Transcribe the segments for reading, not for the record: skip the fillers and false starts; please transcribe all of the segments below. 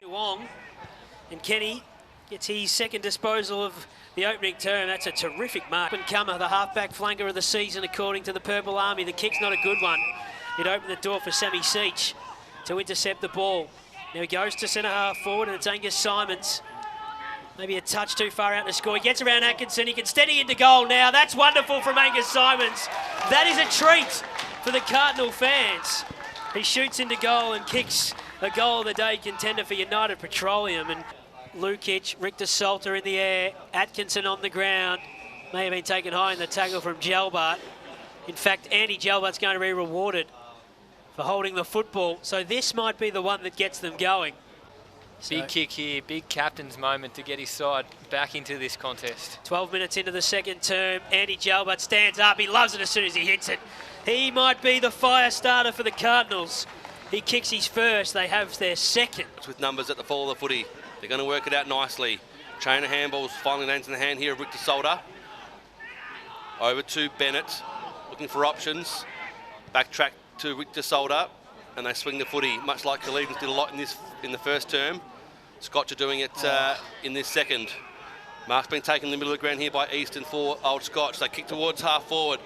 Wong and Kenny gets his second disposal of the opening term. That's a terrific mark. And Comer, the halfback flanker of the season, according to the Purple Army. The kick's not a good one. It opened the door for Sammy Seach to intercept the ball. Now he goes to centre half forward, and it's Angus Simons. Maybe a touch too far out to score. He gets around Atkinson. He can steady into goal now. That's wonderful from Angus Simons. That is a treat for the Cardinal fans. He shoots into goal and kicks a goal of the day contender for United Petroleum. And Lukic, Richter Salter in the air, Atkinson on the ground. May have been taken high in the tackle from Gelbart. In fact, Andy Gelbart's going to be rewarded for holding the football. So this might be the one that gets them going. Big kick here, big captain's moment to get his side back into this contest. 12 minutes into the second term, Andy Gelbart stands up. He loves it as soon as he hits it. He might be the fire starter for the Cardinals. He kicks his first, they have their second. With numbers at the fall of the footy, they're going to work it out nicely. Chain of handballs finally lands in the hand here of Richter Salter. Over to Bennett, looking for options. Backtrack to Richter Salter, and they swing the footy, much like Collegians did a lot in the first term. Scotch are doing it in this second. Mark's been taken in the middle of the ground here by Easton for Old Scotch. They kick towards half forward.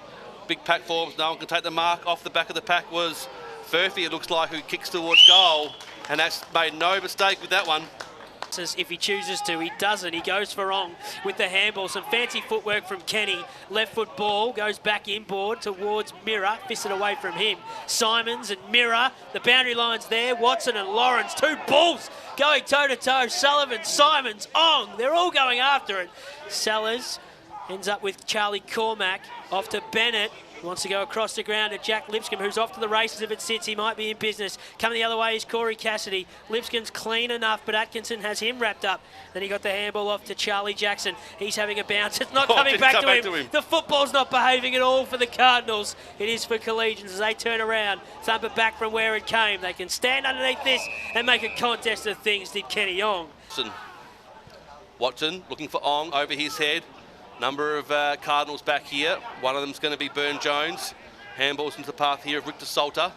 Big pack forms, no one can take the mark. Off the back of the pack was Furphy, it looks like, who kicks towards goal, and that's made no mistake with that one. If he chooses to, he doesn't. He goes for Ong with the handball. Some fancy footwork from Kenny. Left foot ball goes back inboard towards Mirror. Fisted away from him. Simons and Mirror. The boundary line's there. Watson and Lawrence. Two bulls going toe-to-toe. Sullivan, Simons, Ong. They're all going after it. Sellers ends up with Charlie Cormack. Off to Bennett. Wants to go across the ground to Jack Lipscomb, who's off to the races. If it sits, he might be in business. Coming the other way is Corey Cassidy. Lipscomb's clean enough, but Atkinson has him wrapped up. Then he got the handball off to Charlie Jackson. He's having a bounce. It's not coming back to him. The football's not behaving at all for the Cardinals. It is for Collegians as they turn around, thump it back from where it came. They can stand underneath this and make a contest of things, did Kenny Ong. Watson looking for Ong over his head. Number of Cardinals back here. One of them's going to be Burn-Jones. Handballs into the path here of Richter Salter.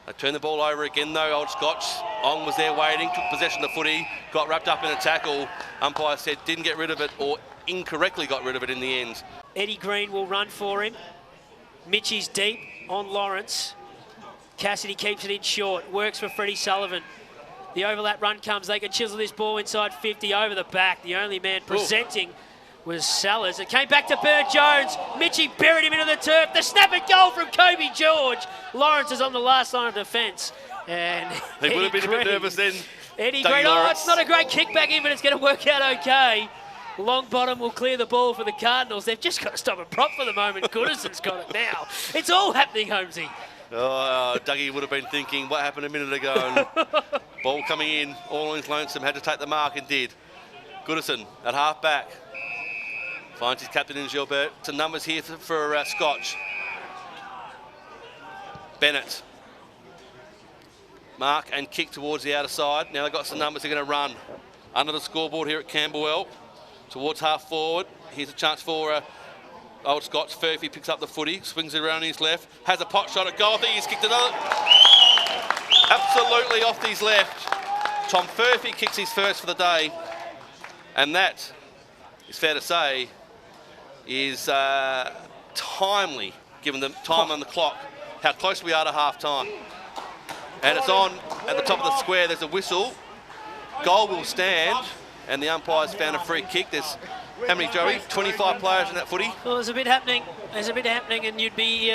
They turn the ball over again though, Old Scotch. Ong was there waiting, took possession of the footy, got wrapped up in a tackle. Umpire said didn't get rid of it, or incorrectly got rid of it in the end. Eddie Green will run for him. Mitchie's deep on Lawrence. Cassidy keeps it in short, works for Freddie Sullivan. The overlap run comes, they can chisel this ball inside 50 over the back. The only man presenting was Sellers. It came back to Burn-Jones. Mitchie buried him into the turf. The snap and goal from Kobe George. Lawrence is on the last line of defence. And he would have been a bit nervous then. Eddie Green, oh, it's not a great kick back in, but it's going to work out okay. Long bottom will clear the ball for the Cardinals. They've just got to stop and prop for the moment. Goodison's got it now. It's all happening, Holmesy. Oh, Dougie would have been thinking, what happened a minute ago? And ball coming in, all in his lonesome, had to take the mark and did. Goodison at half back. Finds his captain in Gilbert. Some numbers here for Scotch. Bennett. Mark and kick towards the outer side. Now they've got some numbers they're going to run. Under the scoreboard here at Camberwell. Towards half forward. Here's a chance for Old Scotch. Furphy picks up the footy. Swings it around his left. Has a pot shot at goal. I think he's kicked another. Absolutely off his left. Tom Furphy kicks his first for the day. And that, it's fair to say, is timely, given the time on the clock, how close we are to half-time. And it's on at the top of the square. There's a whistle. Goal will stand, and the umpire's found a free kick. There's, how many, Joey? 25 players in that footy? Well, there's a bit happening. There's a bit happening, and you'd be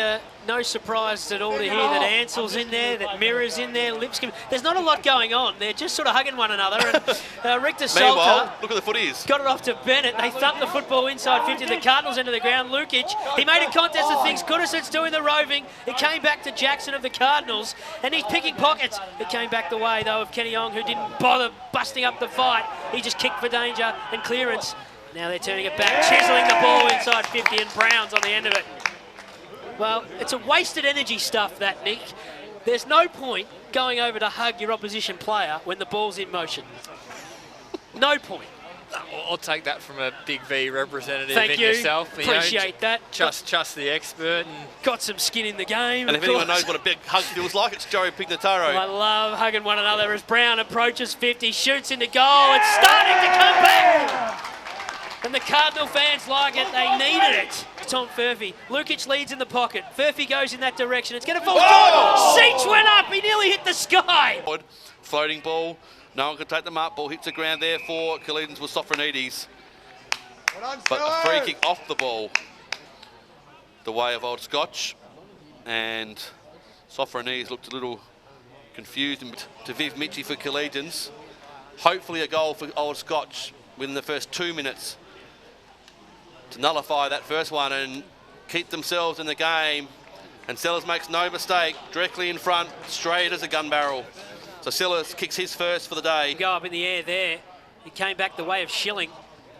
no surprise at all to hear that Ansell's in there, that Mirror's in there, Lipscomb. There's not a lot going on. They're just sort of hugging one another. And Richter Salter, meanwhile, look at the footies. Got it off to Bennett. They thumped the football inside 50. The Cardinals into the ground. Lukic, he made a contest of things. Goodison's doing the roving. It came back to Jackson of the Cardinals, and he's picking pockets. It came back the way, though, of Kenny Ong, who didn't bother busting up the fight. He just kicked for danger and clearance. Now they're turning it back, chiseling the ball inside 50, and Brown's on the end of it. Well, it's a wasted energy stuff, that, Nick. There's no point going over to hug your opposition player when the ball's in motion. No point. I'll take that from a Big V representative Thank in you. yourself. Appreciate that. Trust the expert. And Got some skin in the game. And of if anyone course. knows what a big hug feels like, it's Joey Pignataro. I love hugging one another as Brown approaches 50, shoots into goal. It's starting to come back. And the Cardinal fans like it. They needed it. Tom Furphy. Lukic leads in the pocket. Furphy goes in that direction. It's going to fall short. Seach went up. He nearly hit the sky. Floating ball. No one can take them up. Ball hits the ground there for Collegians with Sofronides. But a free kick off the ball. The way of old Scotch. And Sofronides looked a little confused. To Viv Mitchie for Collegians. Hopefully a goal for old Scotch within the first 2 minutes to nullify that first one and keep themselves in the game. And Sellers makes no mistake, directly in front, straight as a gun barrel. So Sellers kicks his first for the day. Go up in the air there. He came back the way of Schilling,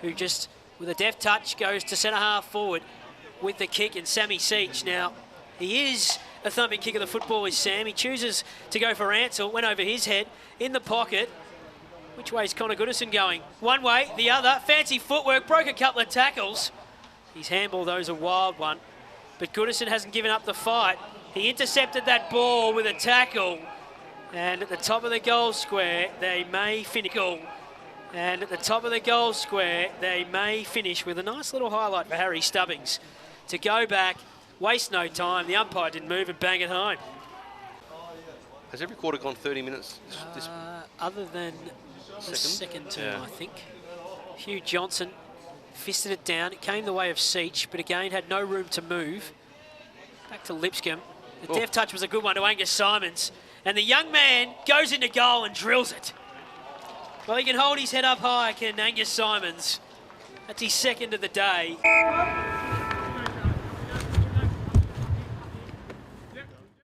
who just, with a deft touch, goes to centre half forward with the kick, and Sammy Seach. Now, he is a thumping kick of the football, is Sam. He chooses to go for Ansell, went over his head, in the pocket. Which way is Connor Goodison going? One way, the other. Fancy footwork, broke a couple of tackles. His handball, though, is a wild one. But Goodison hasn't given up the fight. He intercepted that ball with a tackle. And at the top of the goal square, they may finish. And at the top of the goal square, they may finish with a nice little highlight for Harry Stubbings. To go back, waste no time. The umpire didn't move and bang it home. Has every quarter gone 30 minutes? Other than the second term, I think. Hugh Johnson fisted it down. It came the way of Seach, but again had no room to move. Back to Lipscomb. The deft touch was a good one to Angus Simons. And the young man goes into goal and drills it. Well, he can hold his head up high, can Angus Simons. That's his second of the day.